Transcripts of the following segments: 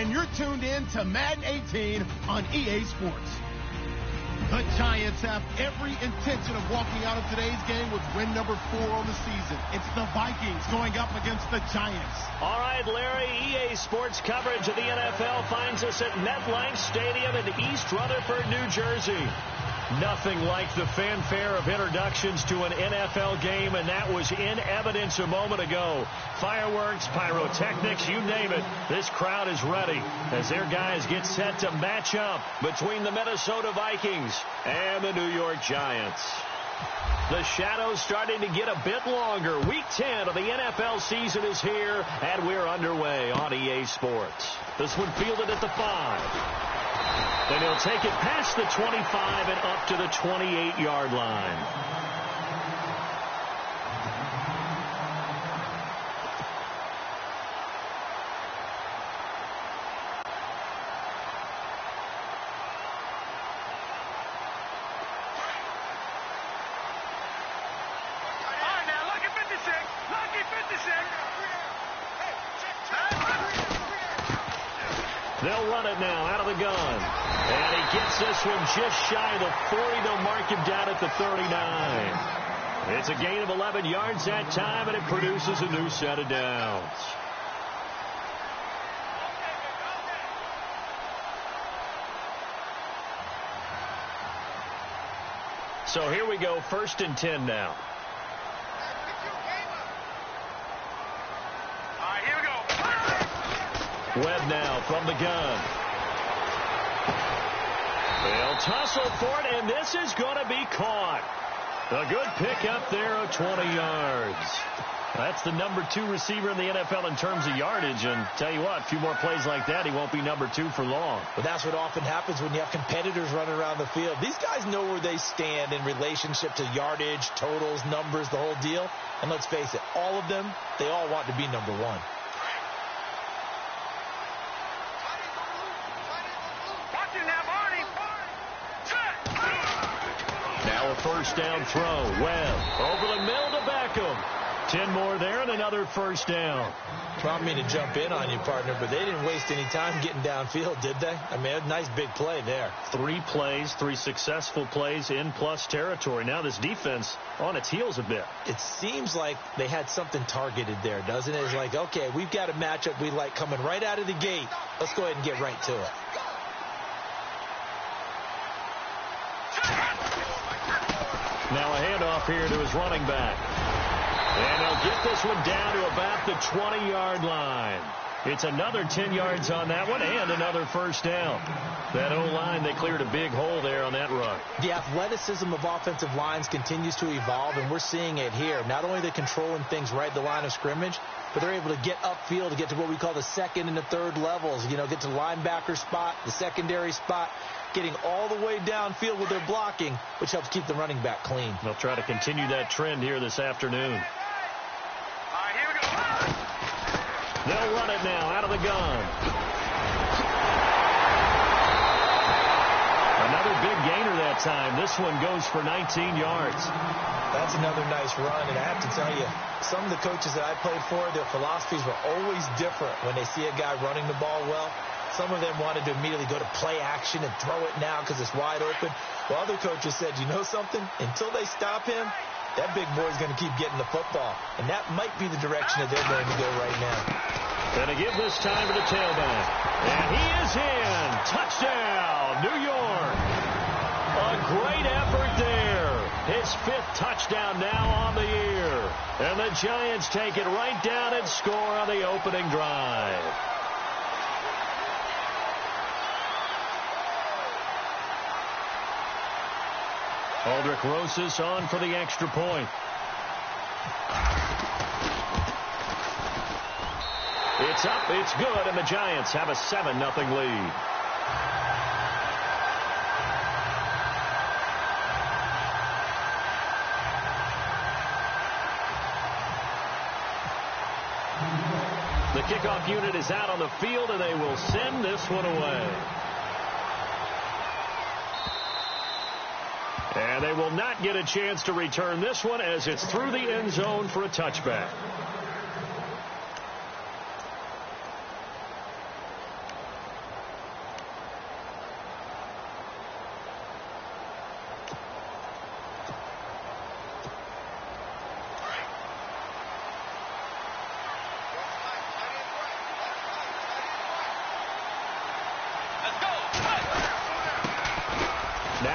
and you're tuned in to Madden 18 on EA Sports. The Giants have every intention of walking out of today's game with win number 4 on the season. It's the Vikings going up against the Giants. All right, Larry, EA Sports coverage of the NFL finds us at MetLife Stadium in East Rutherford, New Jersey. Nothing like the fanfare of introductions to an NFL game, and that was in evidence a moment ago. Fireworks, pyrotechnics, you name it. This crowd is ready as their guys get set to match up between the Minnesota Vikings and the New York Giants. The shadows starting to get a bit longer. Week 10 of the NFL season is here, and we're underway on EA Sports. This one fielded at the 5. And he'll take it past the 25 and up to the 28-yard line. They'll run it now out of the gun. And he gets this one just shy of the 40. They'll mark him down at the 39. It's a gain of 11 yards that time, and it produces a new set of downs. So here we go, 1st and 10 now. Webb now from the gun. They'll tussle for it, and this is going to be caught. A good pick up there of 20 yards. That's the number 2 receiver in the NFL in terms of yardage, and tell you what, a few more plays like that, he won't be number 2 for long. But that's what often happens when you have competitors running around the field. These guys know where they stand in relationship to yardage, totals, numbers, the whole deal. And let's face it, all of them, they all want to be number 1. Now a first down throw. Webb over the middle to Beckham. 10 more there and another first down. Well, I mean to jump in on you, partner, but they didn't waste any time getting downfield, did they? I mean, a nice big play there. 3 plays, 3 successful plays in plus territory. Now this defense on its heels a bit. It seems like they had something targeted there, doesn't it? It's like, okay, we've got a matchup we like coming right out of the gate. Let's go ahead and get right to it. Now a handoff here to his running back. And they'll get this one down to about the 20-yard line. It's another 10 yards on that one and another first down. That O-line, they cleared a big hole there on that run. The athleticism of offensive lines continues to evolve, and we're seeing it here. Not only are they controlling things right at the line of scrimmage, but they're able to get upfield to get to what we call the 2nd and the 3rd levels. You know, get to the linebacker spot, the secondary spot, getting all the way downfield with their blocking, which helps keep the running back clean. They'll try to continue that trend here this afternoon. All right, here we go. They'll run it now out of the gun. Another big gainer that time. This one goes for 19 yards. That's another nice run, and I have to tell you, some of the coaches that I played for, their philosophies were always different when they see a guy running the ball well. Some of them wanted to immediately go to play action and throw it now because it's wide open. While other coaches said, you know something? Until they stop him, that big boy's going to keep getting the football. And that might be the direction that they're going to go right now. Going to give this time to the tailback. And he is in. Touchdown, New York. A great effort there. His 5th touchdown now on the year. And the Giants take it right down and score on the opening drive. Aldrich Rosas on for the extra point. It's up, it's good, and the Giants have a 7-0 lead. The kickoff unit is out on the field, and they will send this one away. And they will not get a chance to return this one as it's through the end zone for a touchback.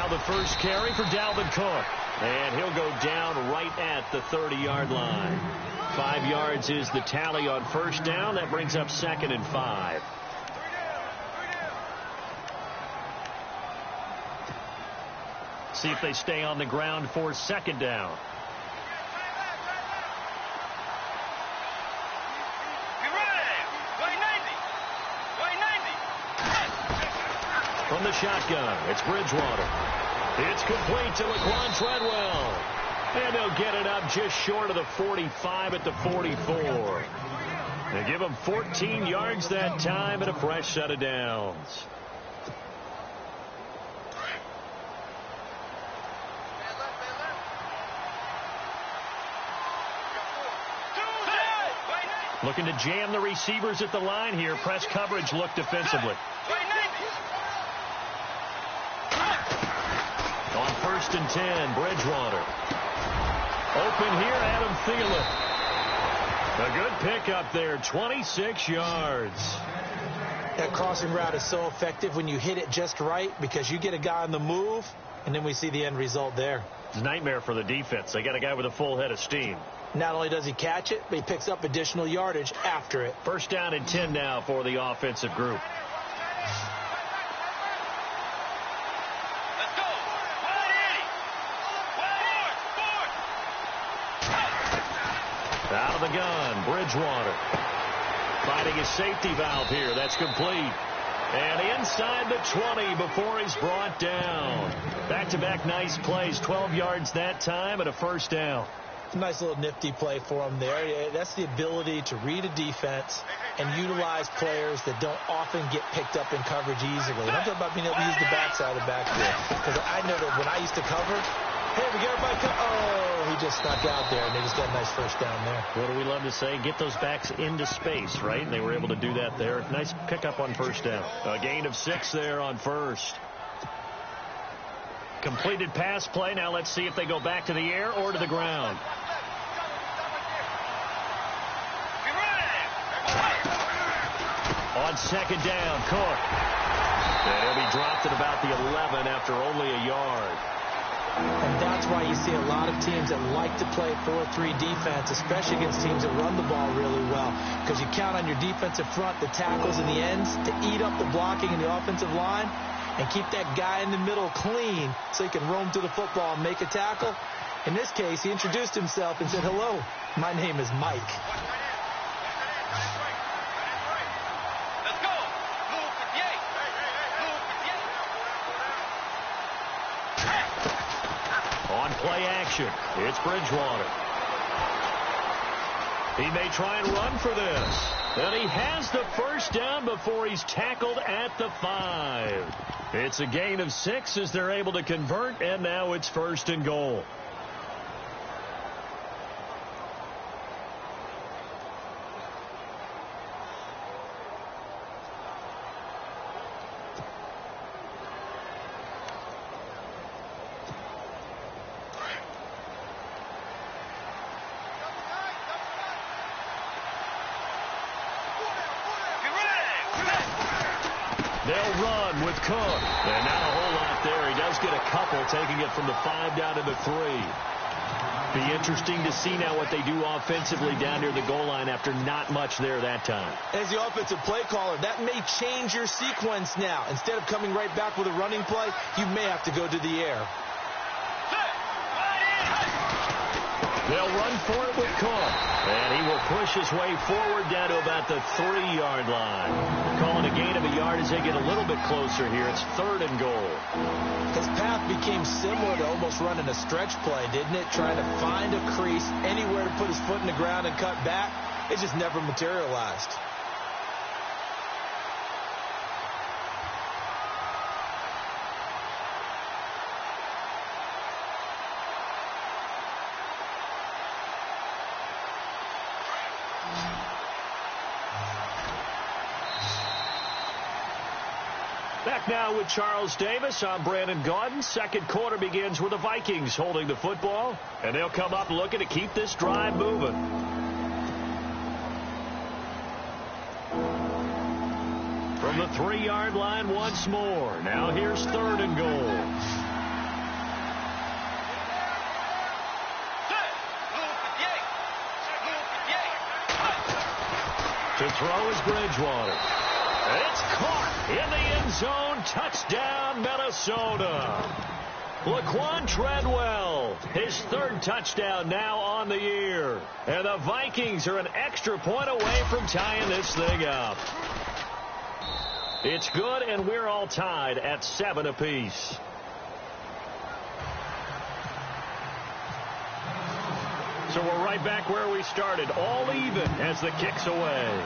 Now the first carry for Dalvin Cook. And he'll go down right at the 30-yard line. 5 yards is the tally on first down. That brings up 2nd and 5. See if they stay on the ground for 2nd down. From the shotgun, it's Bridgewater. It's complete to Laquan Treadwell. And they'll get it up just short of the 45 at the 44. They give him 14 yards that time and a fresh set of downs. Looking to jam the receivers at the line here. Press coverage look defensively. On 1st and 10, Bridgewater. Open here, Adam Thielen. A good pickup there, 26 yards. That crossing route is so effective when you hit it just right because you get a guy on the move, and then we see the end result there. It's a nightmare for the defense. They got a guy with a full head of steam. Not only does he catch it, but he picks up additional yardage after it. 1st down and 10 now for the offensive group. Let's go. Out of the gun, Bridgewater. Finding his safety valve here. That's complete. And inside the 20 before he's brought down. Back-to-back nice plays. 12 yards that time and a 1st down. Nice little nifty play for him there. That's the ability to read a defense and utilize players that don't often get picked up in coverage easily. And I'm talking about being able to use the backside of the backfield. Because I know that when I used to cover, hey, we got everybody oh, he just snuck out there, and they just got a nice 1st down there. What do we love to say? Get those backs into space, right? And they were able to do that there. Nice pickup on 1st down. A gain of 6 there on 1st. Completed pass play. Now let's see if they go back to the air or to the ground. On 2nd down, Cook. And he'll be dropped at about the 11 after only a yard. And that's why you see a lot of teams that like to play 4-3 defense, especially against teams that run the ball really well. Because you count on your defensive front, the tackles and the ends, to eat up the blocking in the offensive line and keep that guy in the middle clean so he can roam to the football and make a tackle. In this case, he introduced himself and said, hello, my name is Mike. On play action, it's Bridgewater. He may try and run for this. And he has the 1st down before he's tackled at the 5. It's a gain of 6 as they're able to convert, and now it's 1st and goal. They'll run with Cook. And not a whole lot there. He does get a couple, taking it from the 5 down to the 3. Be interesting to see now what they do offensively down near the goal line after not much there that time. As the offensive play caller, that may change your sequence now. Instead of coming right back with a running play, you may have to go to the air. They'll run for it with Cook. And he will push his way forward down to about the 3-yard line. Calling a gain of a yard as they get a little bit closer here. It's 3rd and goal. His path became similar to almost running a stretch play, didn't it? Trying to find a crease, anywhere to put his foot in the ground and cut back. It just never materialized. Back now with Charles Davis. I'm Brandon Gaudin. 2nd quarter begins with the Vikings holding the football, and they'll come up looking to keep this drive moving. From the 3-yard line once more. Now here's 3rd and goal. throw is Bridgewater. It's caught in the end zone. Touchdown, Minnesota. Laquan Treadwell, his third touchdown now on the year. And the Vikings are an extra point away from tying this thing up. It's good, and we're all tied at 7 apiece. So we're right back where we started, all even as the kick's away.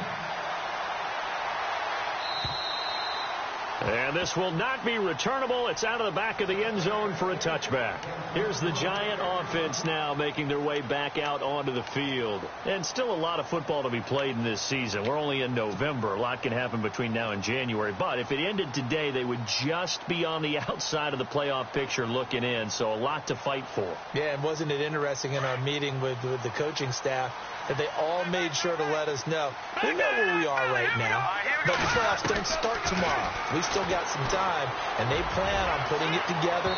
And this will not be returnable. It's out of the back of the end zone for a touchback. Here's the Giant offense now making their way back out onto the field. And still a lot of football to be played in this season. We're only in November. A lot can happen between now and January. But if it ended today, they would just be on the outside of the playoff picture looking in. So a lot to fight for. Yeah, and wasn't it interesting in our meeting with the coaching staff that they all made sure to let us know. We know where we are right now, but the playoffs don't start tomorrow. We still got some time, and they plan on putting it together,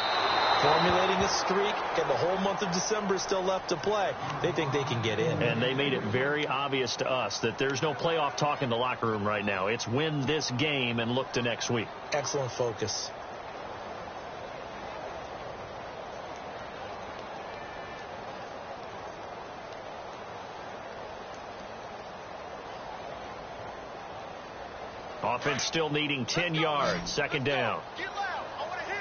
formulating a streak, and the whole month of December is still left to play. They think they can get in. And they made it very obvious to us that there's no playoff talk in the locker room right now. It's win this game and look to next week. Excellent focus. Offense still needing 10 yards. Second down. Get loud. I want to hear you.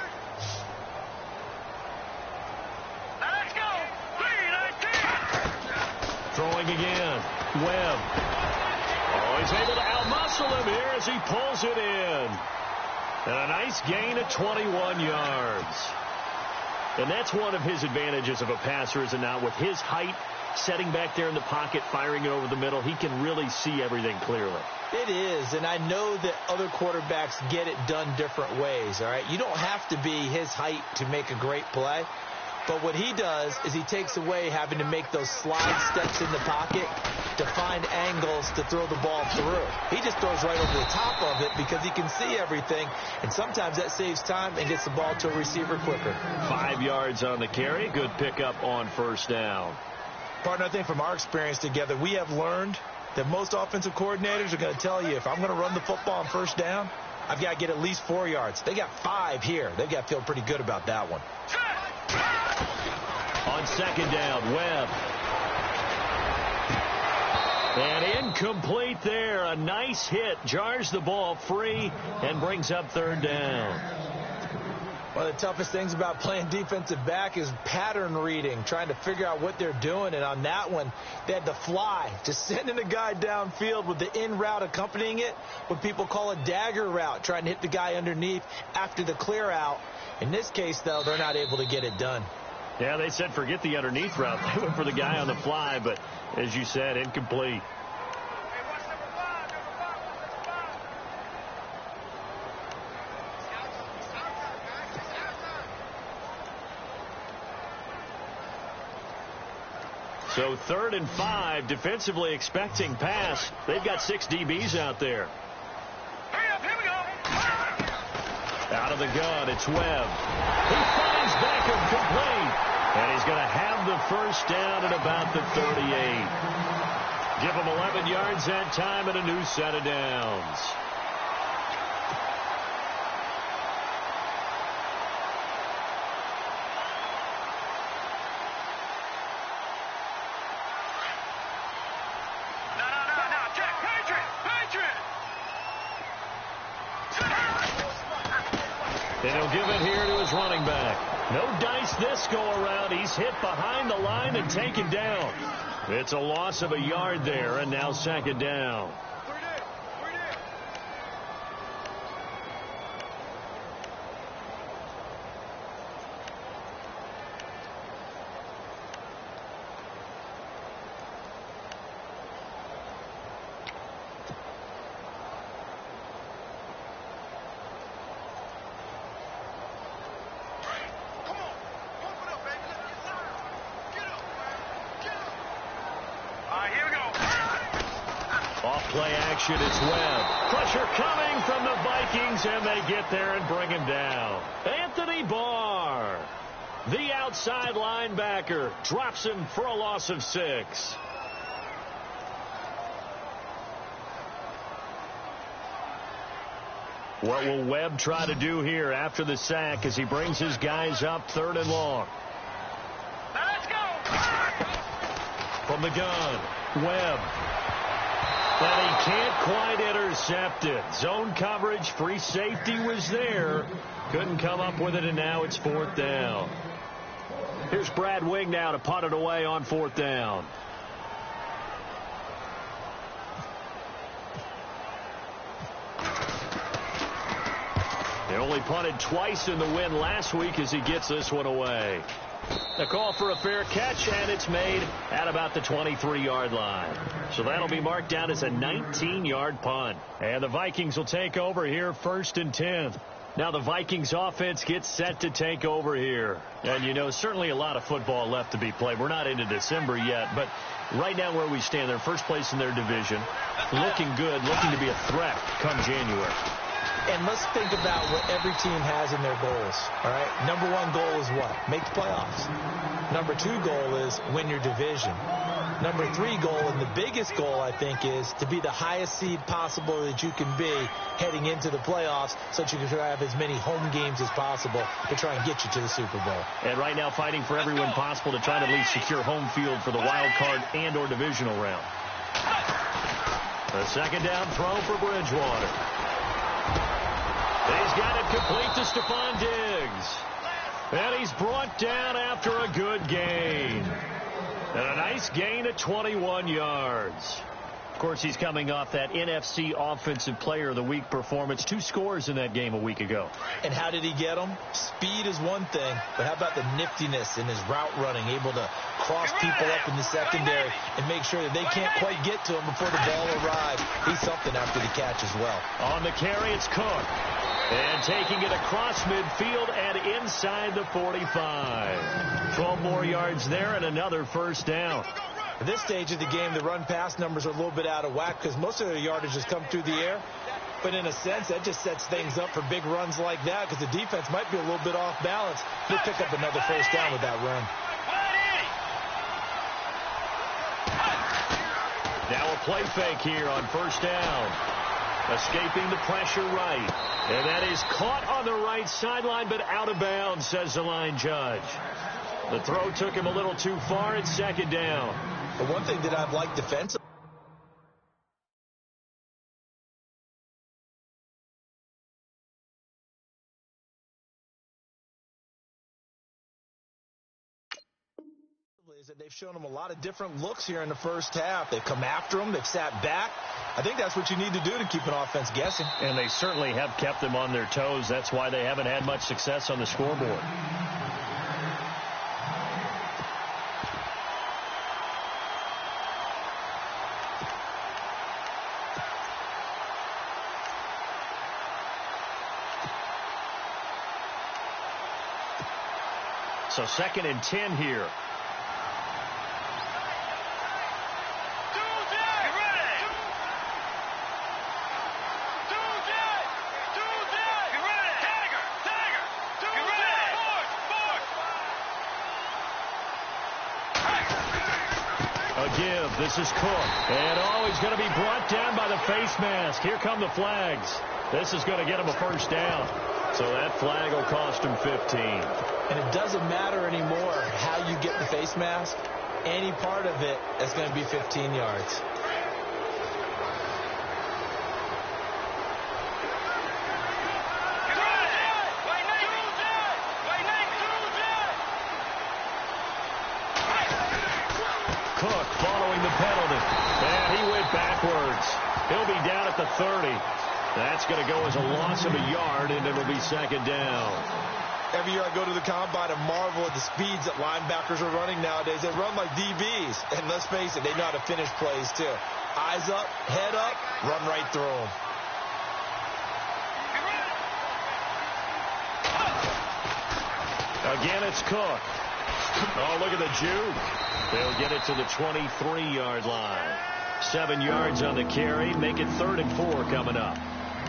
Now let's go. 3-19. Throwing again. Webb. Oh, he's able to outmuscle him here as he pulls it in. And a nice gain of 21 yards. And that's one of his advantages of a passer, is it not? With his height, setting back there in the pocket, firing it over the middle, he can really see everything clearly. It is, and I know that other quarterbacks get it done different ways, all right? You don't have to be his height to make a great play, but what he does is he takes away having to make those slide steps in the pocket to find angles to throw the ball through. He just throws right over the top of it because he can see everything, and sometimes that saves time and gets the ball to a receiver quicker. 5 yards on the carry. Good pickup on first down. Partner, I think from our experience together, we have learned that most offensive coordinators are going to tell you, if I'm going to run the football on first down, I've got to get at least 4 yards. They got 5 here. They've got to feel pretty good about that one. On second down, Webb. And incomplete there. A nice hit. Jars the ball free and brings up third down. One of the toughest things about playing defensive back is pattern reading, trying to figure out what they're doing. And on that one, they had to fly, just sending a guy downfield with the in route accompanying it, what people call a dagger route, trying to hit the guy underneath after the clear out. In this case, though, they're not able to get it done. Yeah, they said forget the underneath route. They went for the guy on the fly, but as you said, incomplete. So 3rd and 5, defensively expecting pass. They've got 6 DBs out there. Hurry up, here we go. Out of the gun, it's Webb. He finds Beckham complete. And he's going to have the first down at about the 38. Give him 11 yards that time and a new set of downs. And he'll give it here to his running back. No dice this go-around. He's hit behind the line and taken down. It's a loss of a yard there, and now second down. Play action, it's Webb. Pressure coming from the Vikings, and they get there and bring him down. Anthony Barr, the outside linebacker, drops him for a loss of 6. What will Webb try to do here after the sack as he brings his guys up 3rd and long? Now let's go. From the gun, Webb. And he can't quite intercept it. Zone coverage, free safety was there. Couldn't come up with it, and now it's 4th down. Here's Brad Wing now to punt it away on 4th down. They only punted twice in the win last week as he gets this one away. A call for a fair catch, and it's made at about the 23-yard line. So that'll be marked down as a 19-yard punt. And the Vikings will take over here 1st and 10. Now the Vikings offense gets set to take over here. And, you know, certainly a lot of football left to be played. We're not into December yet, but right now where we stand, they're first place in their division. Looking good, looking to be a threat come January. And let's think about what every team has in their goals, all right? Number 1 goal is what? Make the playoffs. Number 2 goal is win your division. Number 3 goal, and the biggest goal, I think, is to be the highest seed possible that you can be heading into the playoffs so that you can have as many home games as possible to try and get you to the Super Bowl. And right now fighting for every win possible to try to at least secure home field for the wild card and or divisional round. The 2nd down throw for Bridgewater. He's got it complete to Stephon Diggs. And he's brought down after a good gain. And a nice gain at 21 yards. Of course, he's coming off that NFC Offensive Player of the Week performance. 2 scores in that game a week ago. And how did he get them? Speed is one thing, but how about the niftiness in his route running, able to cross people up in the secondary and make sure that they can't quite get to him before the ball arrives. He's something after the catch as well. On the carry, it's Cook. And taking it across midfield and inside the 45. 12 more yards there and another 1st down. At this stage of the game, the run-pass numbers are a little bit out of whack because most of their yardage has come through the air. But in a sense, that just sets things up for big runs like that because the defense might be a little bit off balance. He'll pick up another 1st down with that run. Now a play fake here on 1st down. Escaping the pressure right. And that is caught on the right sideline, but out of bounds, says the line judge. The throw took him a little too far. It's 2nd down. The one thing that I've liked defensively is that they've shown them a lot of different looks here in the 1st half. They've come after them. They've sat back. I think that's what you need to do to keep an offense guessing. And they certainly have kept them on their toes. That's why they haven't had much success on the scoreboard. So 2nd and 10 here. This is Cook. And he's going to be brought down by the face mask. Here come the flags. This is going to get him a 1st down. So that flag will cost him 15. And it doesn't matter anymore how you get the face mask. Any part of it is going to be 15 yards. Cook following the penalty. And he went backwards. He'll be down at the 30. That's going to go as a loss of a yard, and it'll be 2nd down. Every year I go to the combine and marvel at the speeds that linebackers are running nowadays. They run like DBs. And let's face it, they know how to finish plays too. Eyes up, head up, run right through them. Again, it's Cook. Oh, look at the juke. They'll get it to the 23-yard line. 7 yards on the carry. Make it 3rd and 4 coming up.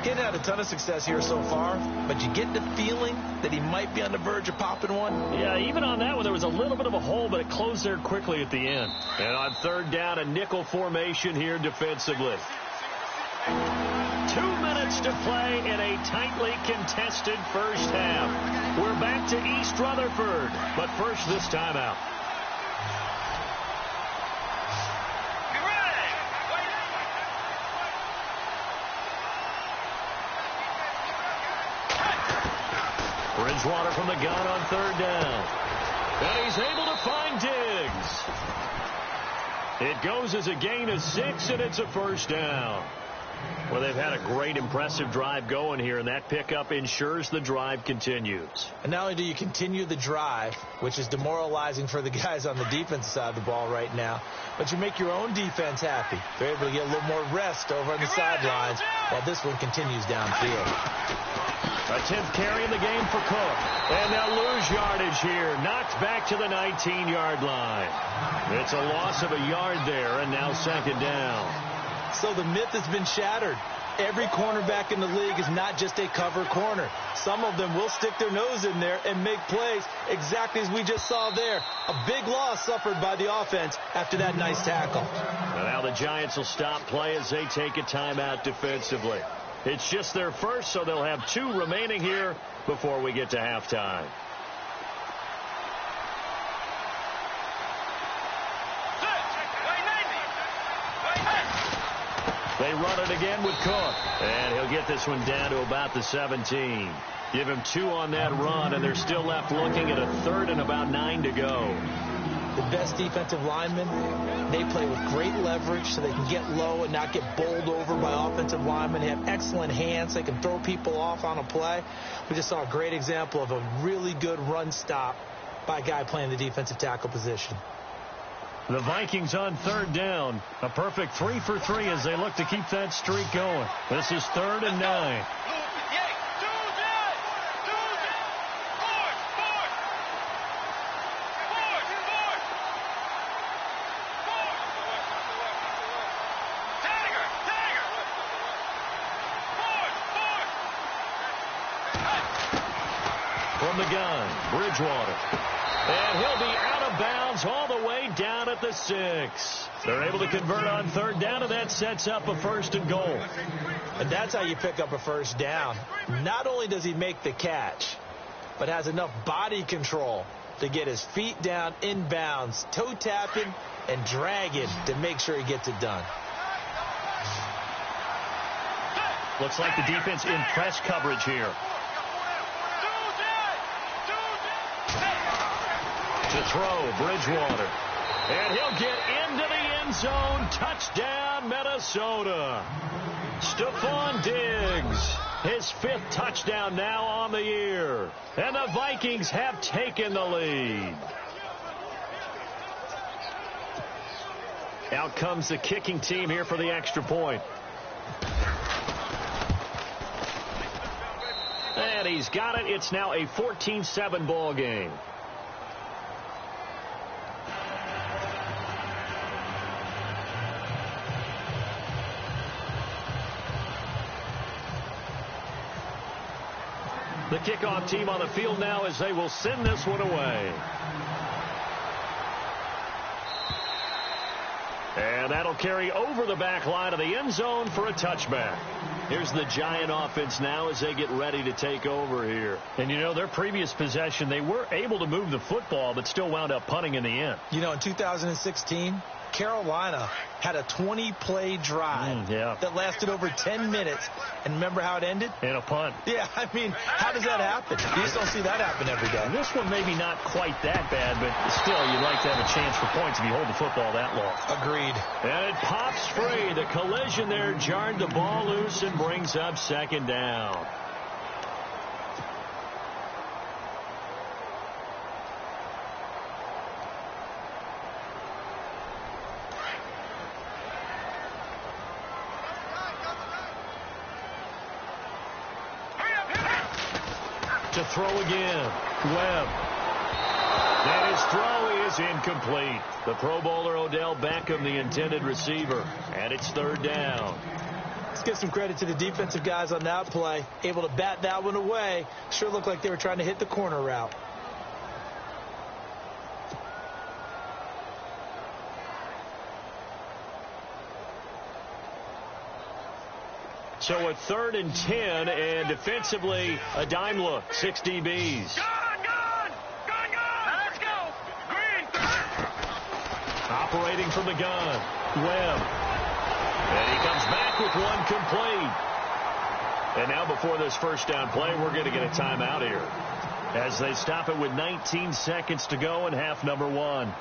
He hadn't had a ton of success here so far, but you get the feeling that he might be on the verge of popping one. Yeah, even on that one, there was a little bit of a hole, but it closed there quickly at the end. And on 3rd down, a nickel formation here defensively. 2 minutes minutes to play in a tightly contested first half. We're back to East Rutherford, but first this timeout. Bridgewater from the gun on third down. And he's able to find Diggs. It goes as a gain of 6, and it's a first down. Well, they've had a great, impressive drive going here, and that pickup ensures the drive continues. And not only do you continue the drive, which is demoralizing for the guys on the defensive side of the ball right now, but you make your own defense happy. They're able to get a little more rest over on the sidelines while this one continues downfield. A 10th carry in the game for Cook. And they'll lose yardage here. Knocked back to the 19-yard line. It's a loss of a yard there, and now second down. So the myth has been shattered. Every cornerback in the league is not just a cover corner. Some of them will stick their nose in there and make plays exactly as we just saw there. A big loss suffered by the offense after that nice tackle. And now the Giants will stop play as they take a timeout defensively. It's just their first, so they'll have 2 remaining here before we get to halftime. They run it again with Cook. And he'll get this one down to about the 17. Give him 2 on that run, and they're still left looking at a 3rd and about 9 to go. The best defensive linemen, they play with great leverage so they can get low and not get bowled over by offensive linemen. They have excellent hands. They can throw people off on a play. We just saw a great example of a really good run stop by a guy playing the defensive tackle position. The Vikings on third down. A perfect 3 for 3 as they look to keep that streak going. This is 3rd and 9. From the gun, Bridgewater. And he'll be out of bounds all the way down at the 6. They're able to convert on third down, and that sets up a 1st and goal. And that's how you pick up a first down. Not only does he make the catch, but has enough body control to get his feet down in bounds, toe tapping and dragging to make sure he gets it done. Looks like the defense in press coverage here. To throw, Bridgewater. And he'll get into the end zone. Touchdown, Minnesota. Stephon Diggs, his 5th touchdown now on the year. And the Vikings have taken the lead. Out comes the kicking team here for the extra point. And he's got it. It's now a 14-7 ball game. The kickoff team on the field now as they will send this one away. And that'll carry over the back line of the end zone for a touchback. Here's the Giant offense now as they get ready to take over here. And, you know, their previous possession, they were able to move the football, but still wound up punting in the end. You know, in 2016, Carolina had a 20-play drive that lasted over 10 minutes. And remember how it ended? In a punt. Yeah, I mean, how does that happen? You just don't see that happen every day. This one maybe not quite that bad, but still you'd like to have a chance for points if you hold the football that long. Agreed. And it pops free. The collision there jarred the ball loose and brings up second down. To throw again, Webb. And his throw is incomplete. The Pro Bowler Odell Beckham, the intended receiver. And it's third down. Let's give some credit to the defensive guys on that play. Able to bat that one away. Sure looked like they were trying to hit the corner route. So a 3rd and 10, and defensively, a dime look, 6 DBs. Gun! Let's go! Green! Operating from the gun, Webb. And he comes back with one complete. And now before this first down play, we're going to get a timeout here, as they stop it with 19 seconds to go in half number 1.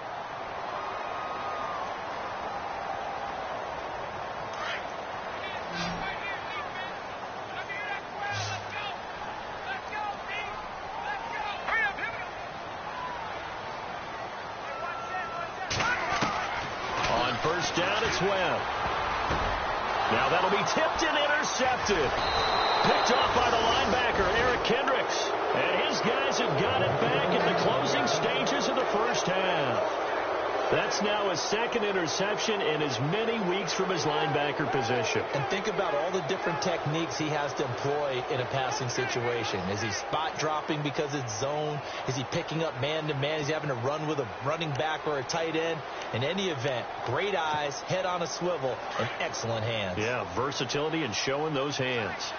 On first down, it's Webb. Now that'll be tipped and intercepted. Picked off by the linebacker, Eric Kendricks. And his guys have got it back at the closing stages of the first half. That's now his 2nd interception in as many weeks from his linebacker position. And think about all the different techniques he has to employ in a passing situation. Is he spot dropping because it's zone? Is he picking up man-to-man? Is he having to run with a running back or a tight end? In any event, great eyes, head on a swivel, and excellent hands. Yeah, versatility and showing those hands.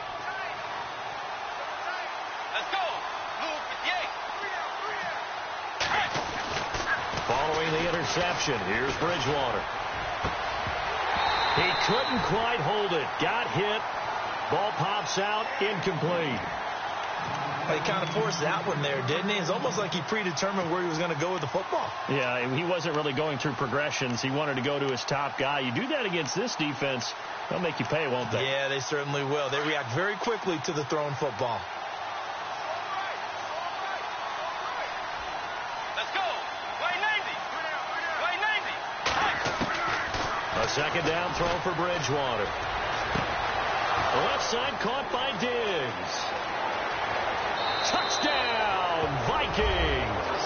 Following the interception, here's Bridgewater. He couldn't quite hold it. Got hit. Ball pops out, incomplete. He kind of forced that one there, didn't he? It's almost like he predetermined where he was going to go with the football. Yeah, he wasn't really going through progressions. He wanted to go to his top guy. You do that against this defense, they'll make you pay, won't they? Yeah, they certainly will. They react very quickly to the thrown football. A 2nd down throw for Bridgewater. The left side caught by Diggs. Touchdown, Vikings.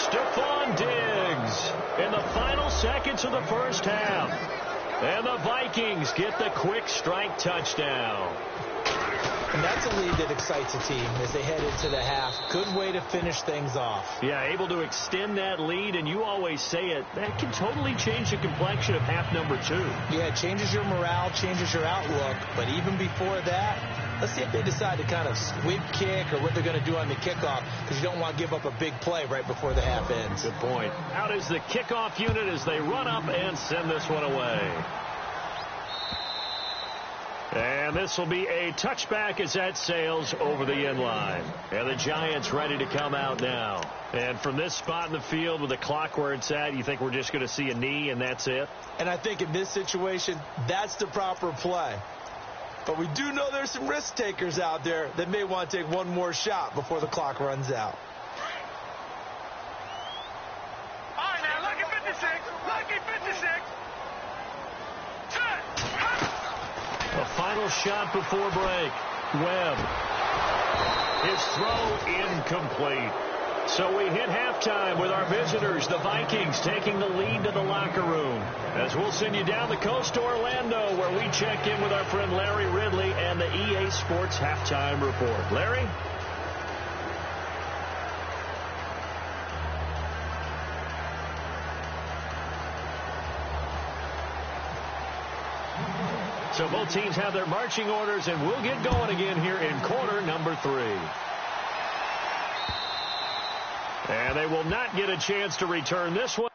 Stephon Diggs in the final seconds of the first half. And the Vikings get the quick strike touchdown. And that's a lead that excites a team as they head into the half. Good way to finish things off. Yeah, able to extend that lead, and you always say it, that can totally change the complexion of half number 2. Yeah, it changes your morale, changes your outlook. But even before that, let's see if they decide to kind of squib kick or what they're going to do on the kickoff, because you don't want to give up a big play right before the half ends. Good point. Out is the kickoff unit as they run up and send this one away. And this will be a touchback as that sails over the end line. And the Giants ready to come out now. And from this spot in the field with the clock where it's at, you think we're just going to see a knee and that's it? And I think in this situation, that's the proper play. But we do know there's some risk takers out there that may want to take one more shot before the clock runs out. All right, now, lucky 56. Lucky 56. A final shot before break. Webb. His throw incomplete. So we hit halftime with our visitors, the Vikings, taking the lead to the locker room. As we'll send you down the coast to Orlando, where we check in with our friend Larry Ridley and the EA Sports Halftime Report. Larry? So both teams have their marching orders, and we'll get going again here in quarter number 3. And they will not get a chance to return this one.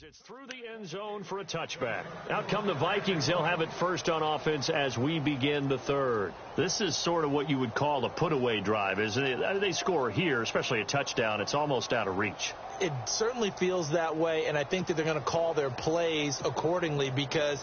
It's through the end zone for a touchback. Out come the Vikings. They'll have it first on offense as we begin the third. This is sort of what you would call a put-away drive, isn't it? They score here, especially a touchdown. It's almost out of reach. It certainly feels that way, and I think that they're going to call their plays accordingly, because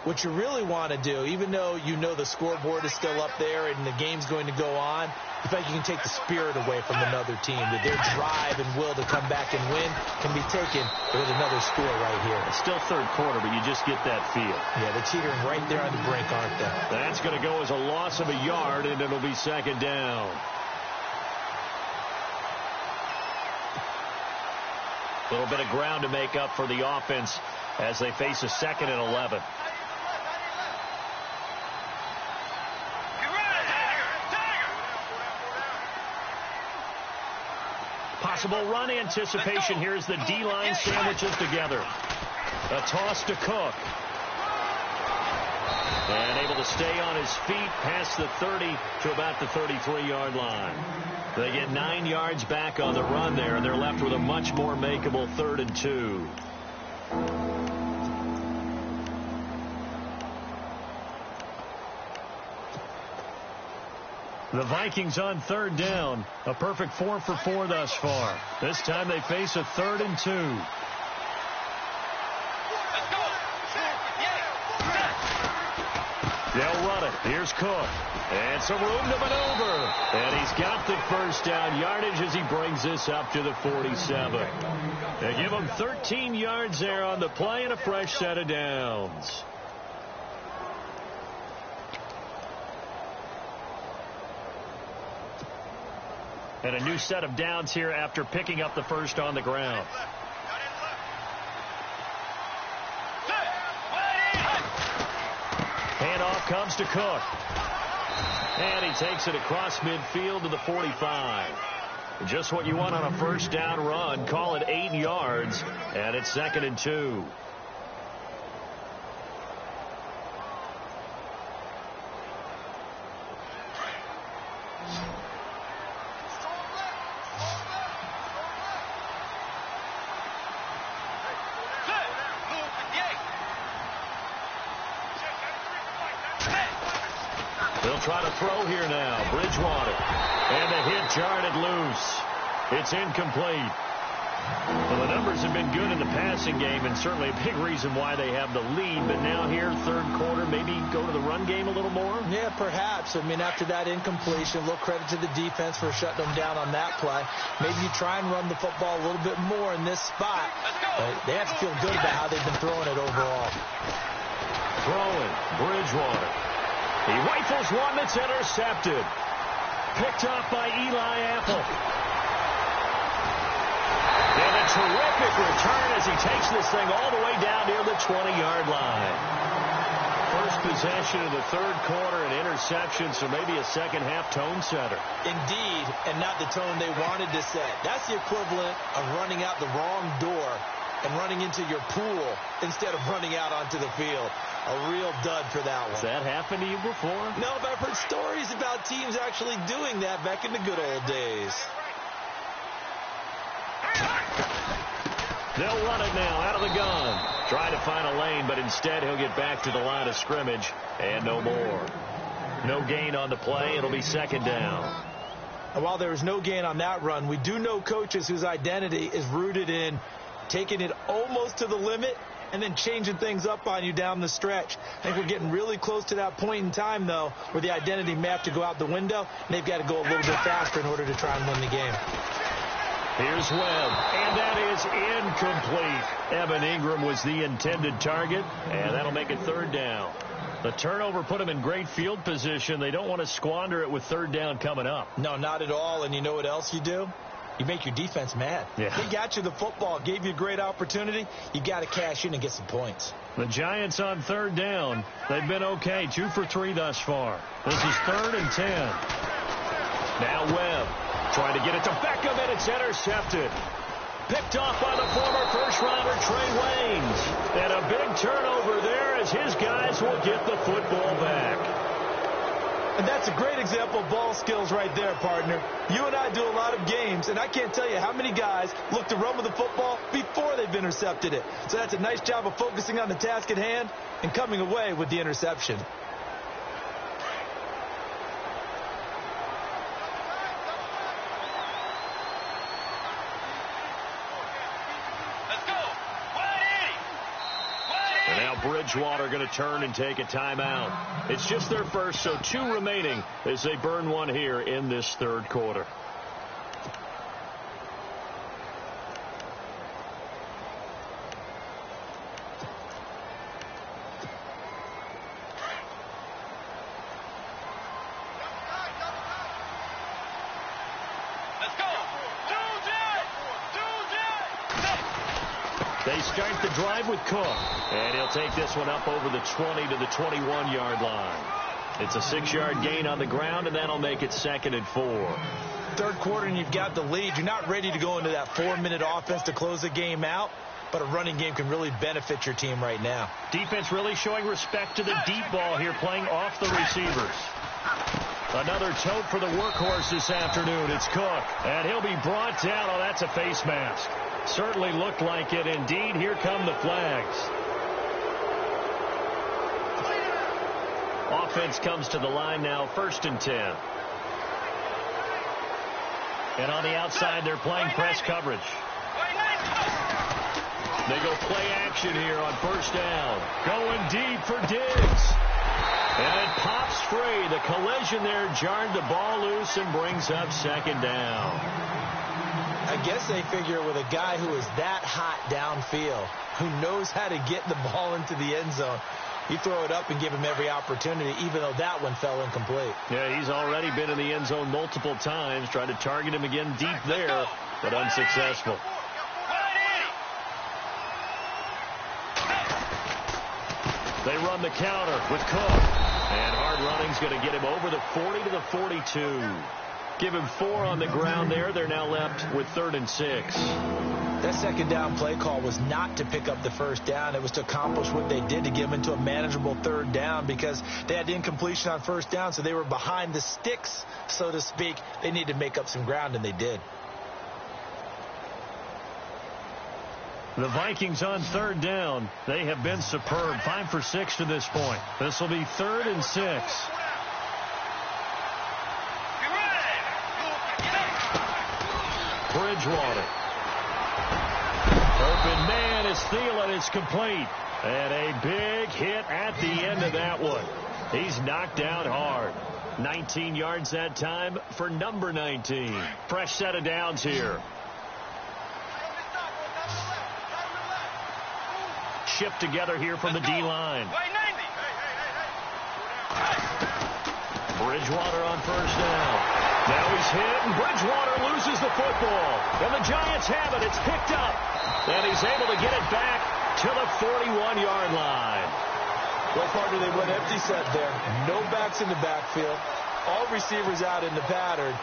what you really want to do, even though you know the scoreboard is still up there and the game's going to go on, I feel like you can take the spirit away from another team, that their drive and will to come back and win can be taken with another score right here. It's still third quarter, but you just get that feel. Yeah, they're teetering right there on the brink, aren't they? That's going to go as a loss of a yard, and it'll be second down. A little bit of ground to make up for the offense as they face a 2nd and 11. Possible run anticipation. Here's the D-line sandwiches together. A toss to Cook. And able to stay on his feet past the 30 to about the 33-yard line. They get 9 yards back on the run there, and they're left with a much more makeable 3rd and 2. The Vikings on 3rd down. A perfect 4 for 4 thus far. This time they face a 3rd and 2. They'll run it. Here's Cook. And some room to maneuver. And he's got the first down yardage as he brings this up to the 47. They give him 13 yards there on the play and a fresh set of downs. And a new set of downs here after picking up the first on the ground. Handoff comes to Cook. And he takes it across midfield to the 45. Just what you want on a first down run. Call it 8 yards. And it's 2nd and 2. They'll try to throw here now. Bridgewater. And the hit jarred it loose. It's incomplete. Well, the numbers have been good in the passing game, and certainly a big reason why they have the lead. But now here, 3rd quarter, maybe go to the run game a little more? Yeah, perhaps. I mean, after that incompletion, a little credit to the defense for shutting them down on that play. Maybe you try and run the football a little bit more in this spot. They have to feel good about how they've been throwing it overall. Throwing. Bridgewater. He rifles one that's intercepted. Picked off by Eli Apple. And a terrific return as he takes this thing all the way down near the 20-yard line. First possession of the 3rd quarter, an interception, so maybe a second-half tone setter. Indeed, and not the tone they wanted to set. That's the equivalent of running out the wrong door and running into your pool instead of running out onto the field. A real dud for that one. Has that happened to you before? No, but I've heard stories about teams actually doing that back in the good old days. They'll run it now out of the gun. Try to find a lane, but instead he'll get back to the line of scrimmage and no more. No gain on the play. It'll be 2nd down. And while there was no gain on that run, we do know coaches whose identity is rooted in taking it almost to the limit and then changing things up on you down the stretch. I think we're getting really close to that point in time, though, where the identity may have to go out the window, and they've got to go a little bit faster in order to try and win the game. Here's Webb, and that is incomplete. Evan Ingram was the intended target, and that'll make it 3rd down. The turnover put them in great field position. They don't want to squander it with 3rd down coming up. No, not at all, and you know what else you do? You make your defense mad. Yeah. They got you the football, gave you a great opportunity. You got to cash in and get some points. The Giants on 3rd down. They've been okay, 2 for 3 thus far. This is 3rd and 10. Now Webb trying to get it to Beckham, and it's intercepted. Picked off by the former first-rounder Trey Waynes. And a big turnover there as his guys will get the football back. And that's a great example of ball skills right there, partner. You and I do a lot of games, and I can't tell you how many guys look to run with the football before they have intercepted it. So that's a nice job of focusing on the task at hand and coming away with the interception. Bridgewater going to turn and take a timeout. It's just their first, so 2 remaining as they burn one here in this third quarter. They start the drive with Cook, and he'll take this one up over the 20 to the 21-yard line. It's a 6-yard gain on the ground, and that'll make it 2nd and 4. Third quarter, and you've got the lead. You're not ready to go into that 4-minute offense to close the game out, but a running game can really benefit your team right now. Defense really showing respect to the deep ball here, playing off the receivers. Another tote for the workhorse this afternoon. It's Cook, and he'll be brought down. Oh, that's a face mask. Certainly looked like it. Indeed, here come the flags. Offense comes to the line now, 1st and 10. And on the outside, they're playing press coverage. They go play action here on 1st down. Going deep for Diggs. And it pops free. The collision there jarred the ball loose and brings up 2nd down. I guess they figure with a guy who is that hot downfield, who knows how to get the ball into the end zone, you throw it up and give him every opportunity, even though that one fell incomplete. Yeah, he's already been in the end zone multiple times, tried to target him again deep there, but unsuccessful. They run the counter with Cook, and hard running's going to get him over the 40 to the 42. Give him 4 on the ground there. They're now left with 3rd and 6. That 2nd down play call was not to pick up the 1st down. It was to accomplish what they did, to get them into a manageable 3rd down, because they had incompletion on 1st down, so they were behind the sticks, so to speak. They needed to make up some ground, and they did. The Vikings on 3rd down. They have been superb. 5 for 6 to this point. This will be 3rd and 6. Bridgewater. Open man is Thielen. It's complete. And a big hit at the end of that one. He's knocked down hard. 19 yards that time for number 19. Fresh set of downs here. Shipped together here from the D-line. Bridgewater on 1st down. Now he's hit, and Bridgewater loses the football. And the Giants have it. It's picked up. And he's able to get it back to the 41-yard line. Well, partner, they went empty set there. No backs in the backfield. All receivers out in the pattern.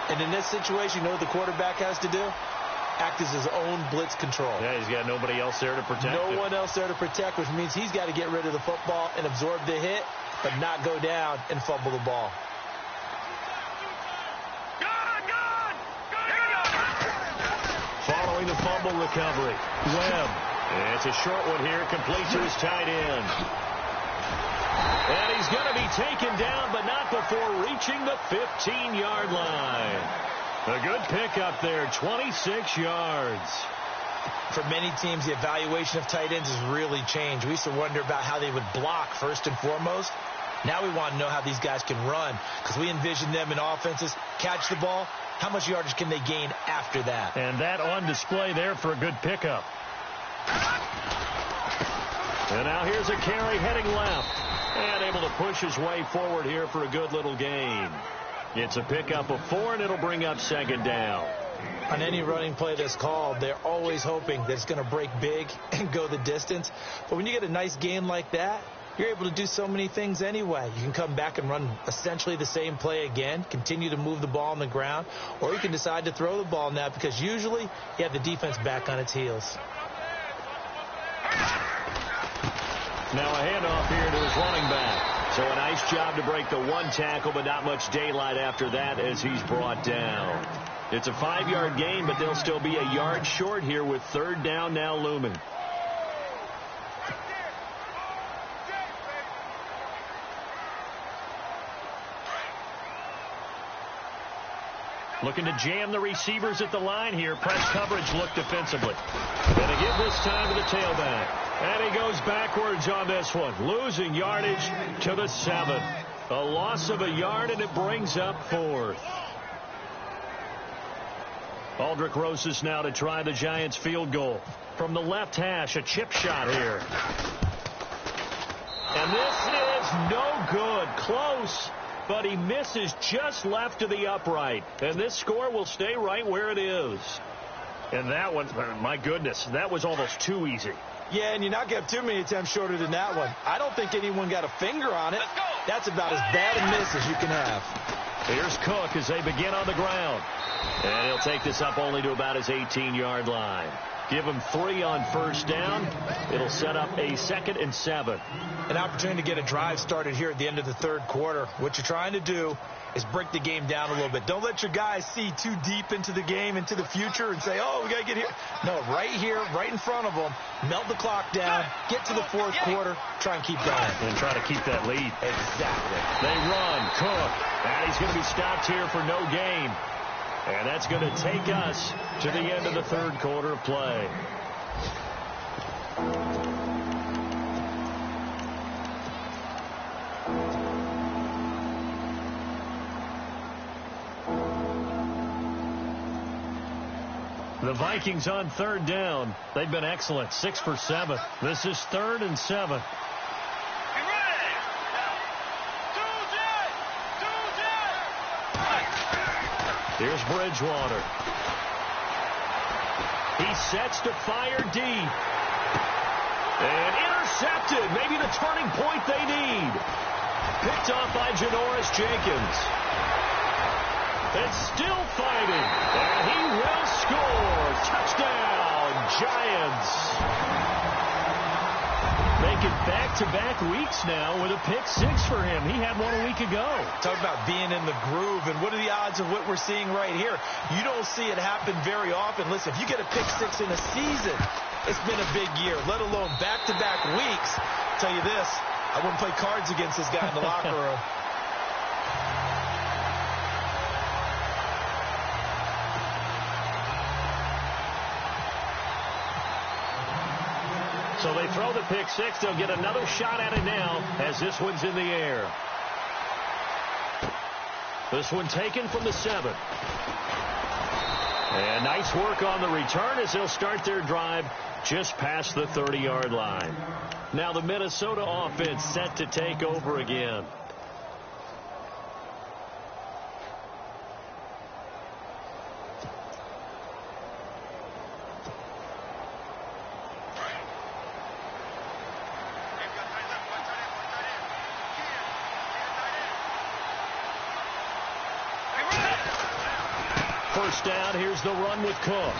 And in this situation, you know what the quarterback has to do? Act as his own blitz control. Yeah, he's got nobody else there to protect him. No one else there to protect, which means he's got to get rid of the football and absorb the hit, but not go down and fumble the ball. Following the fumble recovery, Webb. It's a short one here, complete to his tight end. And he's going to be taken down, but not before reaching the 15-yard line. A good pickup there, 26 yards. For many teams, the evaluation of tight ends has really changed. We used to wonder about how they would block first and foremost. Now we want to know how these guys can run, because we envision them in offenses catch the ball. How much yardage can they gain after that? And that on display there for a good pickup. And now here's a carry heading left. And able to push his way forward here for a good little gain. It's a pickup of 4, and it'll bring up 2nd down. On any running play that's called, they're always hoping that it's going to break big and go the distance. But when you get a nice gain like that, you're able to do so many things anyway. You can come back and run essentially the same play again, continue to move the ball on the ground, or you can decide to throw the ball now, because usually you have the defense back on its heels. Now a handoff here to his running back. So a nice job to break the one tackle, but not much daylight after that as he's brought down. It's a 5-yard gain, but they'll still be a yard short here with third down now looming. Looking to jam the receivers at the line here. Press coverage look defensively. And they give this time to the tailback. And he goes backwards on this one. Losing yardage to the 7. A loss of a yard, and it brings up 4th. Aldrich Rosas now to try the Giants field goal. From the left hash, a chip shot here. And this is no good. Close. But he misses just left to the upright. And this score will stay right where it is. And that one, my goodness, that was almost too easy. Yeah, and you're not going to have too many attempts shorter than that one. I don't think anyone got a finger on it. That's about as bad a miss as you can have. Here's Cook as they begin on the ground. And he'll take this up only to about his 18-yard line. Give him 3 on first down. It'll set up a 2nd and 7. An opportunity to get a drive started here at the end of the third quarter. What you're trying to do is break the game down a little bit. Don't let your guys see too deep into the game, into the future, and say, oh, we got to get here. No, right here, right in front of them, melt the clock down, get to the fourth quarter, try and keep going. And try to keep that lead. Exactly. They run. Cook. And he's going to be stopped here for no gain. And that's going to take us to the end of the third quarter of play. The Vikings on third down. They've been excellent. 6 for 7. This is 3rd and 7. Here's Bridgewater. He sets to fire deep. And intercepted. Maybe the turning point they need. Picked off by Janoris Jenkins. It's still fighting. And he will score. Touchdown, Giants. Making back-to-back weeks now with a pick 6 for him. He had one a week ago. Talk about being in the groove, and what are the odds of what we're seeing right here? You don't see it happen very often. Listen, if you get a pick 6 in a season, it's been a big year, let alone back-to-back weeks. I'll tell you this, I wouldn't play cards against this guy in the locker room. So they throw the pick 6. They'll get another shot at it now as this one's in the air. This one taken from the 7. And nice work on the return as they'll start their drive just past the 30-yard line. Now the Minnesota offense set to take over again. First down, here's the run with Cook.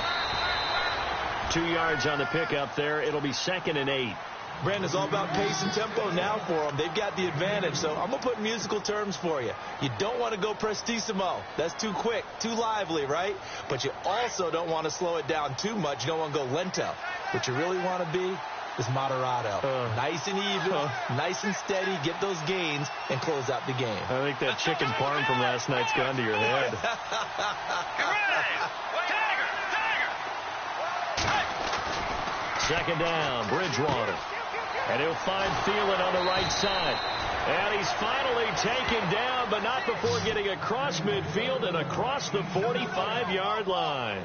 2 yards on the pickup there. It'll be 2nd and 8. Brandon, it's all about pace and tempo now for them. They've got the advantage, so I'm going to put musical terms for you. You don't want to go prestissimo. That's too quick, too lively, right? But you also don't want to slow it down too much. You don't want to go lento. What you really want to be is moderato. Nice and even, nice and steady, get those gains, and close out the game. I think that chicken parm from last night's gone to your head. Second down, Bridgewater. And he'll find Thielen on the right side. And he's finally taken down, but not before getting across midfield and across the 45-yard line.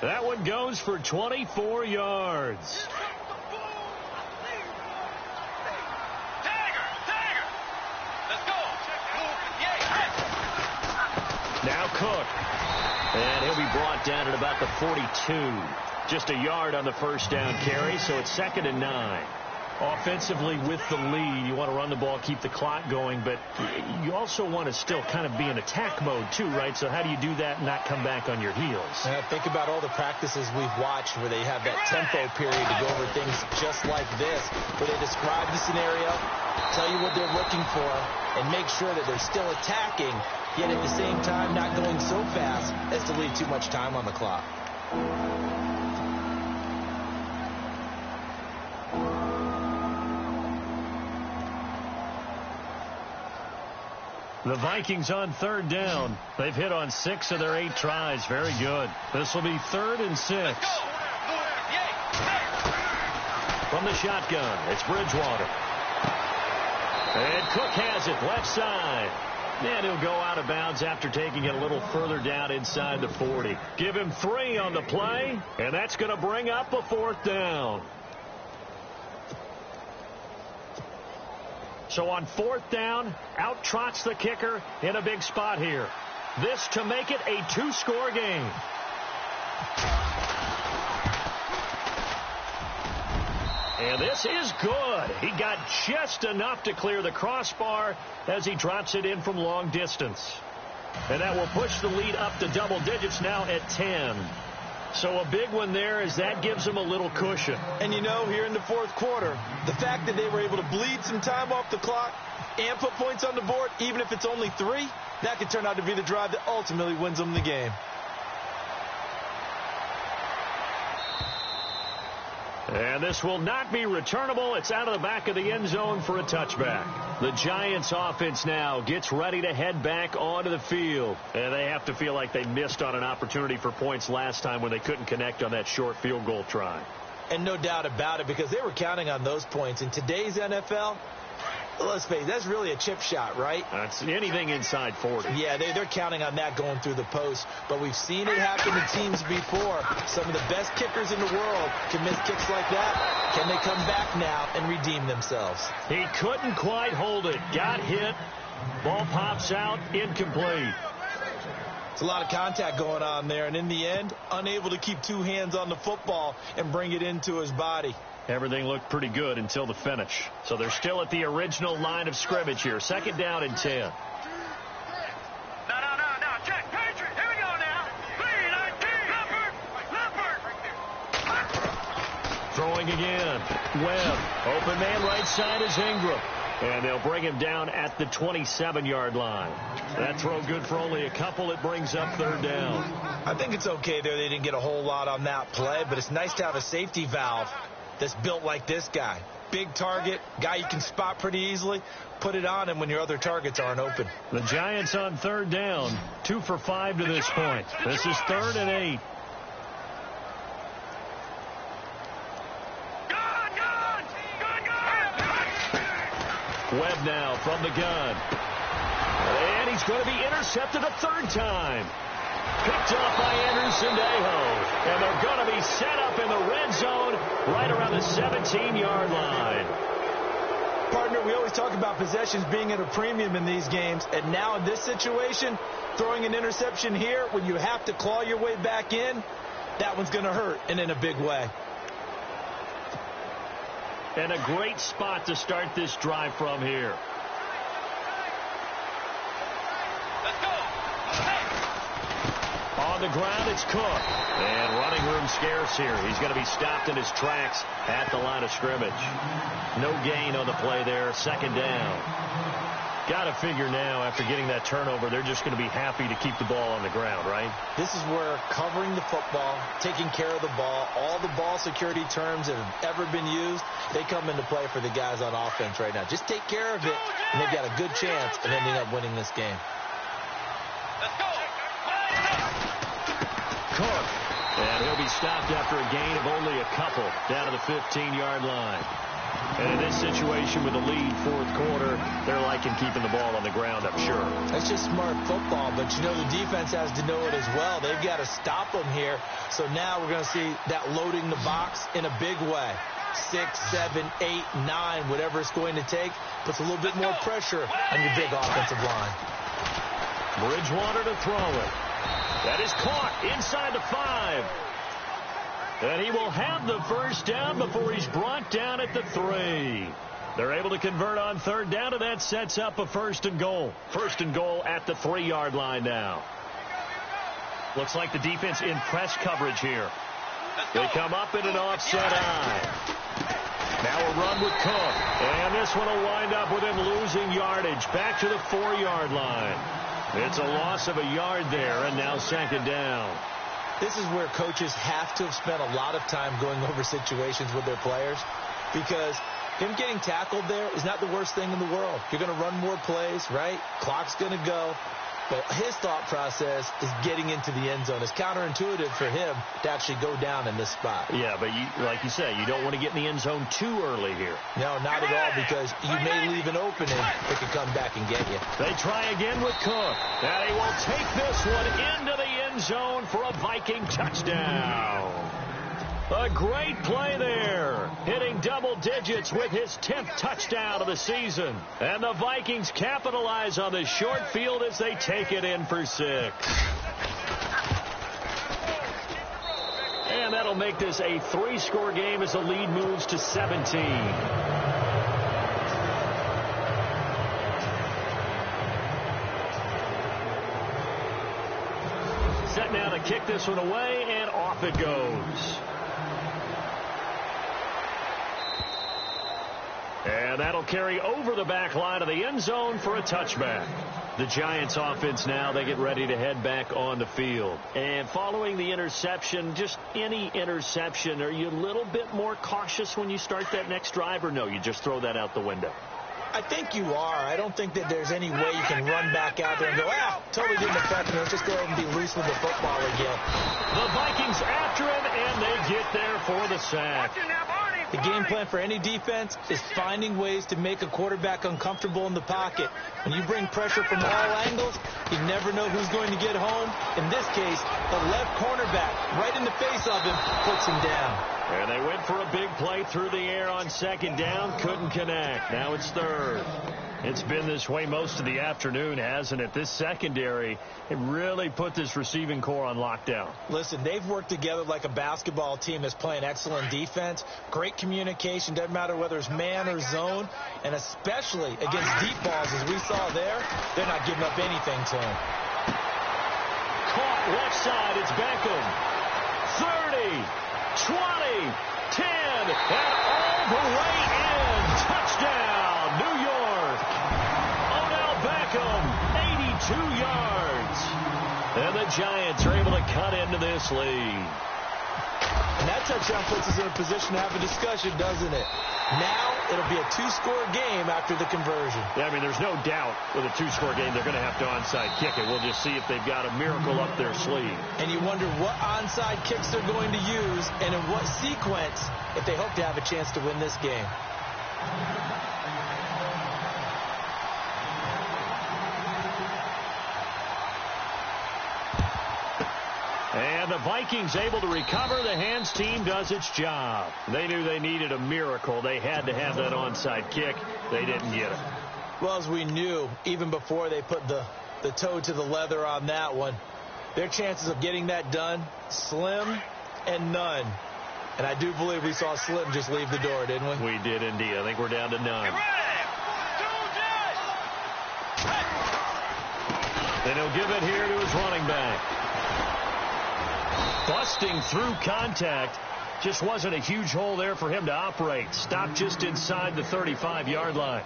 That one goes for 24 yards. Now Cook. And he'll be brought down at about the 42. Just a yard on the first down carry, so it's 2nd and 9. Offensively with the lead, you want to run the ball, keep the clock going, but you also want to still kind of be in attack mode too, right? So how do you do that and not come back on your heels? Think about all the practices we've watched where they have that tempo period to go over things just like this, where they describe the scenario, tell you what they're looking for, and make sure that they're still attacking yet at the same time not going so fast as to leave too much time on the clock. The Vikings on third down. They've hit on 6 of their 8 tries. Very good. This will be 3rd and 6. From the shotgun, it's Bridgewater. And Cook has it left side. And he'll go out of bounds after taking it a little further down inside the 40. Give him 3 on the play, and that's going to bring up a 4th down. So on 4th down, out trots the kicker in a big spot here. This to make it a 2-score game. And this is good. He got just enough to clear the crossbar as he drops it in from long distance. And that will push the lead up to double digits now at 10. So a big one there as that gives them a little cushion. And you know, here in the 4th quarter, the fact that they were able to bleed some time off the clock and put points on the board, even if it's only 3, that could turn out to be the drive that ultimately wins them the game. And this will not be returnable. It's out of the back of the end zone for a touchback. The Giants offense now gets ready to head back onto the field. And they have to feel like they missed on an opportunity for points last time when they couldn't connect on that short field goal try. And no doubt about it, because they were counting on those points. In today's NFL, let's face it, that's really a chip shot, right? That's anything inside 40. Yeah, they're counting on that going through the post. But we've seen it happen to teams before. Some of the best kickers in the world can miss kicks like that. Can they come back now and redeem themselves? He couldn't quite hold it. Got hit. Ball pops out. Incomplete. It's a lot of contact going on there. And in the end, unable to keep 2 hands on the football and bring it into his body. Everything looked pretty good until the finish. So they're still at the original line of scrimmage here. 2nd down and 10. No, check. Patriot, here we go now. 3-19. Leopard. Throwing again. Webb. Open man right side is Ingram. And they'll bring him down at the 27-yard line. That throw good for only a couple. It brings up 3rd down. I think it's okay there. They didn't get a whole lot on that play, but it's nice to have a safety valve that's built like this guy. Big target, guy you can spot pretty easily. Put it on him when your other targets aren't open. The Giants on 3rd down. 2 for 5 to this point. This is 3rd and 8. Webb now from the gun. And he's going to be intercepted a 3rd time. Picked off by Anderson-Dejo. And they're going to be set up in the red zone right around the 17-yard line. Partner, we always talk about possessions being at a premium in these games. And now in this situation, throwing an interception here when you have to claw your way back in, that one's going to hurt, and in a big way. And a great spot to start this drive from here. Let's go. On the ground, it's Cook. And running room scarce here. He's going to be stopped in his tracks at the line of scrimmage. No gain on the play there. 2nd down. Got to figure now, after getting that turnover, they're just going to be happy to keep the ball on the ground, right? This is where covering the football, taking care of the ball, all the ball security terms that have ever been used, they come into play for the guys on offense right now. Just take care of it, and they've got a good chance of ending up winning this game. Let's go. Cook. And he'll be stopped after a gain of only a couple down to the 15-yard line. And in this situation with the lead 4th quarter, they're liking keeping the ball on the ground, I'm sure. That's just smart football, but you know the defense has to know it as well. They've got to stop them here. So now we're going to see that loading the box in a big way. 6, 7, 8, 9, whatever it's going to take, puts a little bit more pressure on your big offensive line. Bridgewater to throw it. That is caught inside the 5. And he will have the 1st down before he's brought down at the 3. They're able to convert on 3rd down, and that sets up a 1st and goal. 1st and goal at the 3-yard line now. Looks like the defense in press coverage here. They come up in an offset eye. Now a run with Cook. And this one will wind up with him losing yardage back to the 4-yard line. It's a loss of a yard there, and now second down. This is where coaches have to have spent a lot of time going over situations with their players, because him getting tackled there is not the worst thing in the world. You're going to run more plays, right? Clock's going to go. But his thought process is getting into the end zone. It's counterintuitive for him to actually go down in this spot. Yeah, but like you say, you don't want to get in the end zone too early here. No, not at all, because you may leave an opening that could come back and get you. They try again with Cook. And he will take this one into the end zone for a Viking touchdown. A great play there, hitting double digits with his 10th touchdown of the season. And the Vikings capitalize on the short field as they take it in for 6. And that'll make this a 3-score game as the lead moves to 17. Set now to kick this one away, and off it goes. And that'll carry over the back line of the end zone for a touchback. The Giants offense now, they get ready to head back on the field. And following the interception, just any interception, are you a little bit more cautious when you start that next drive, or no, you just throw that out the window? I think you are. I don't think that there's any way you can run back out there and go, totally didn't affect me. Let's just go ahead and be loose with the football again. The Vikings after him, and they get there for the sack. The game plan for any defense is finding ways to make a quarterback uncomfortable in the pocket. When you bring pressure from all angles, you never know who's going to get home. In this case, the left cornerback, right in the face of him, puts him down. And they went for a big play through the air on second down. Couldn't connect. Now it's third. It's been this way most of the afternoon, hasn't it? This secondary, it really put this receiving core on lockdown. Listen, they've worked together like a basketball team that's playing excellent defense. Great communication. Doesn't matter whether it's man or zone. And especially against deep balls, as we saw there, they're not giving up anything to him. Caught left side. It's Beckham. 30, 20, 10, and all the way in. Touchdown, New York. Odell Beckham, 82 yards. And the Giants are able to cut into this lead. And that touchdown puts us in a position to have a discussion, doesn't it? Now it'll be a 2-score game after the conversion. Yeah, I mean, there's no doubt with a 2-score game they're going to have to onside kick it. We'll just see if they've got a miracle up their sleeve. And you wonder what onside kicks they're going to use and in what sequence if they hope to have a chance to win this game. And the Vikings able to recover. The hands team does its job. They knew they needed a miracle. They had to have that onside kick. They didn't get it. Well, as we knew, even before they put the toe to the leather on that one, their chances of getting that done, slim and none. And I do believe we saw Slim just leave the door, didn't we? We did indeed. I think we're down to none. Then he'll give it here to his running back. Busting through contact. Just wasn't a huge hole there for him to operate. Stopped just inside the 35-yard line.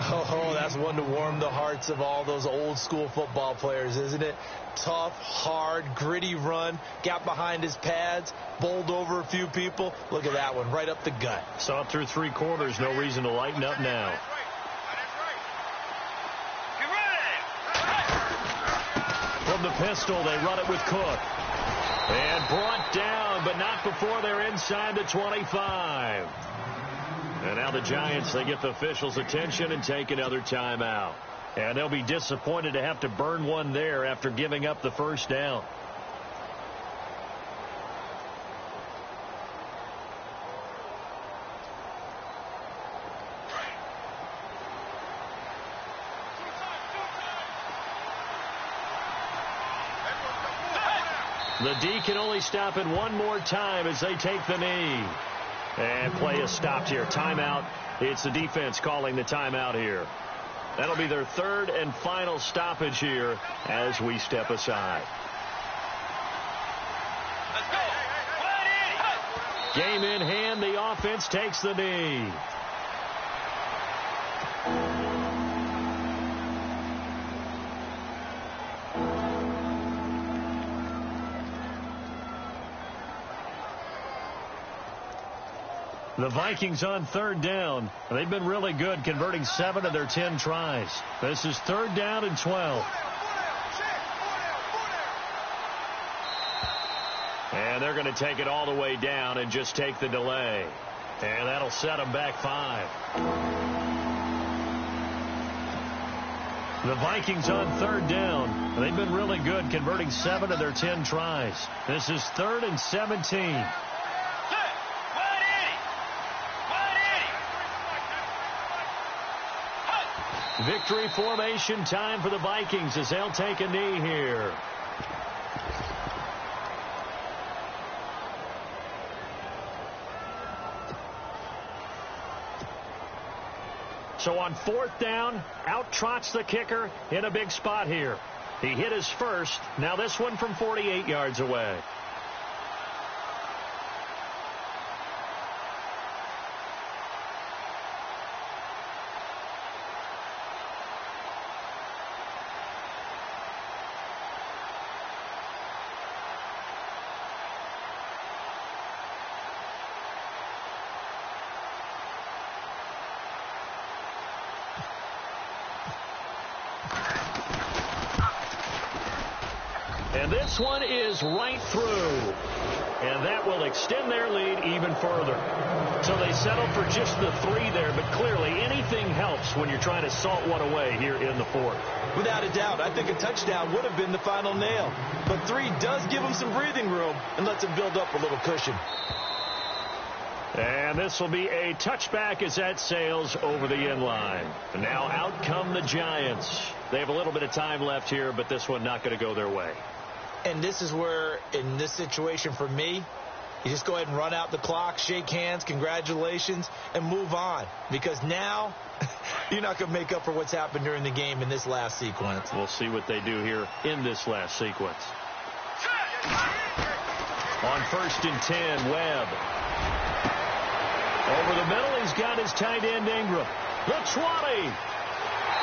Oh, that's one to warm the hearts of all those old school football players, isn't it? Tough, hard, gritty run. Got behind his pads, bowled over a few people. Look at that one, right up the gut. Saw it through 3 quarters. No reason to lighten up now. From the pistol, they run it with Cook. And brought down, but not before they're inside the 25. And now the Giants, they get the officials' attention and take another timeout. And they'll be disappointed to have to burn one there after giving up the first down. The D can only stop it one more time as they take the knee. And play is stopped here. Timeout. It's the defense calling the timeout here. That'll be their 3rd and final stoppage here as we step aside. Game in hand. The offense takes the knee. The Vikings on third down. They've been really good, converting 7 of their 10 tries. This is 3rd down and 12. And they're going to take it all the way down and just take the delay. And that'll set them back 5. The Vikings on 3rd down. They've been really good, converting 7 of their 10 tries. This is 3rd and 17. Victory formation time for the Vikings as they'll take a knee here. So on 4th down, out trots the kicker in a big spot here. He hit his first. Now this one from 48 yards away. And this one is right through. And that will extend their lead even further. So they settle for just the 3 there, but clearly anything helps when you're trying to salt one away here in the 4th. Without a doubt, I think a touchdown would have been the final nail. But 3 does give them some breathing room and lets them build up a little cushion. And this will be a touchback as that sails over the end line. And now out come the Giants. They have a little bit of time left here, but this one not going to go their way. And this is where, in this situation for me, you just go ahead and run out the clock, shake hands, congratulations, and move on. Because now, you're not going to make up for what's happened during the game in this last sequence. We'll see what they do here in this last sequence. On 1st and 10, Webb. Over the middle, he's got his tight end, Ingram. The 20.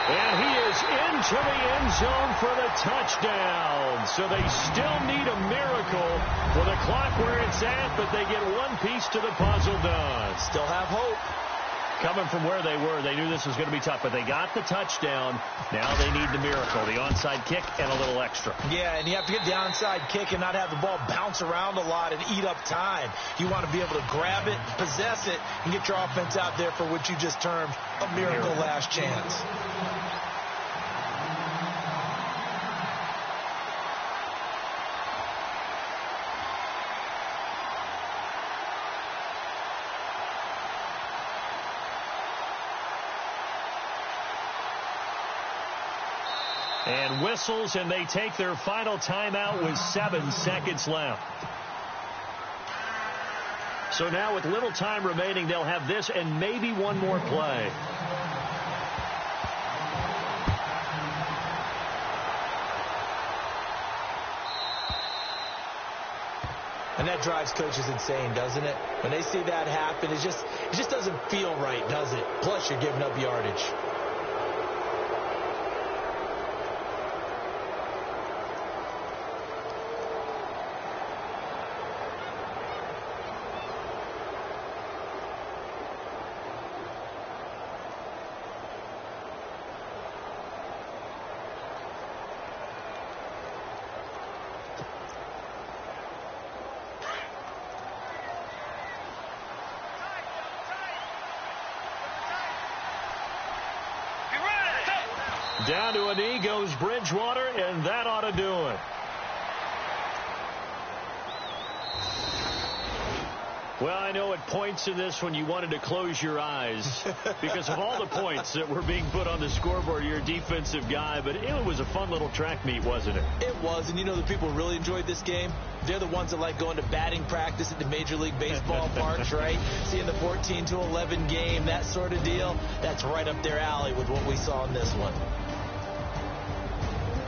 And he is into the end zone for the touchdown. So they still need a miracle for the clock where it's at, but they get one piece to the puzzle done. Still have hope. Coming from where they were, they knew this was going to be tough, but they got the touchdown. Now they need the miracle, the onside kick and a little extra. Yeah, and you have to get the onside kick and not have the ball bounce around a lot and eat up time. You want to be able to grab it, possess it, and get your offense out there for what you just termed a miracle last chance. And whistles, and they take their final timeout with 7 seconds left. So now with little time remaining, they'll have this and maybe one more play. And that drives coaches insane, doesn't it? When they see that happen, it just doesn't feel right, does it? Plus, you're giving up yardage. Down to a knee goes Bridgewater, and that ought to do it. Well, I know at points in this when you wanted to close your eyes because of all the points that were being put on the scoreboard. You're a defensive guy, but it was a fun little track meet, wasn't it? It was, and you know the people really enjoyed this game? They're the ones that like going to batting practice at the Major League Baseball parks, right? Seeing the 14-11 game, that sort of deal. That's right up their alley with what we saw in this one.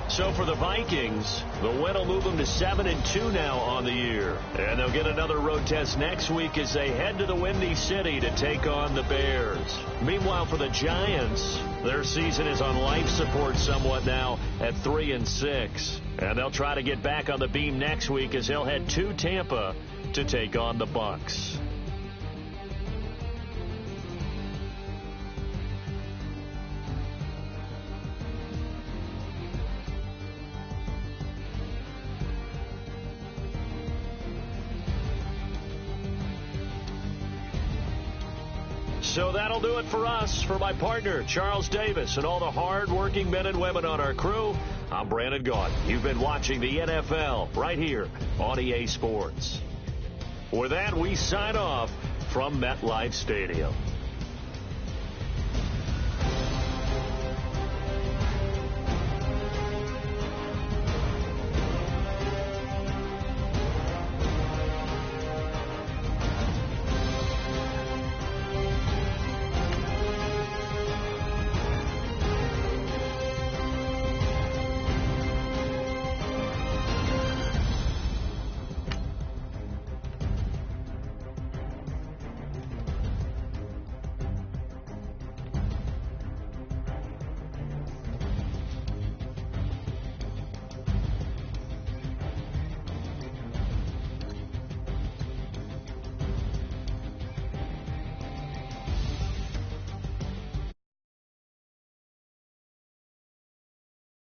So for the Vikings, the win will move them to 7-2 now on the year. And they'll get another road test next week as they head to the Windy City to take on the Bears. Meanwhile, for the Giants, their season is on life support somewhat now at 3-6. And they'll try to get back on the beam next week as they'll head to Tampa to take on the Bucs. So that'll do it for us. For my partner, Charles Davis, and all the hard-working men and women on our crew, I'm Brandon Gaudin. You've been watching the NFL right here on EA Sports. With that, we sign off from MetLife Stadium.